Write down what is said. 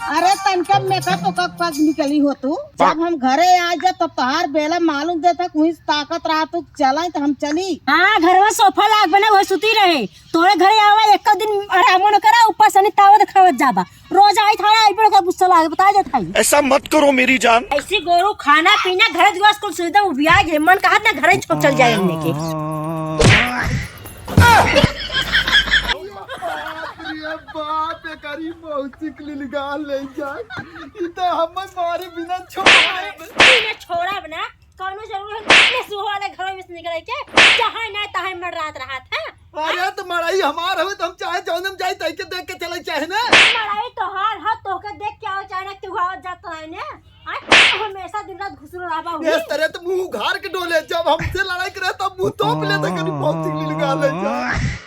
अरे तनका मेकअप कब निकली हो तू? जब हम घरे आ जा तो तोहार बेला मालूम देता कुछ ताकत रहा तू चला तो हम चली। हाँ घर में सोफा लाग बना वो सुती रहे तोरे घरे आवा एक दिन आराम न करा ऊपर से तावत खावत जाबा रोज आई थारा आई बड़ा गुस्सा लागे बता जा थाई। ऐसा मत करो मेरी जान। ऐसी गोरू खाना पीना घर दिवस को सुविधा ब्याज है मन कहा ना घर छोड़ चल जाए हमने के। बाप करी मौसी निकाल ले जाए हम मारे बिना छोड़ा बना कौनो जरूरत नहीं सुहाले घर में से निकले के जहां ना तहां मर रात रहा था। अरे तो मड़ाई हमार हवे तो हम चाहे जौनम जाई तई के देख के चले चाहे ना मड़ाई तो हार हाथ तो के देख के आओ चाहे ना तू हाथ जात रहे ने आ हमेशा दिन रात घुसरो रहबा हुई इस तरह तो मुंह घार के डोले जब हमसे लड़ाई करे तब मुंह तोप ले तो करी मौसी निकाल ले जाए।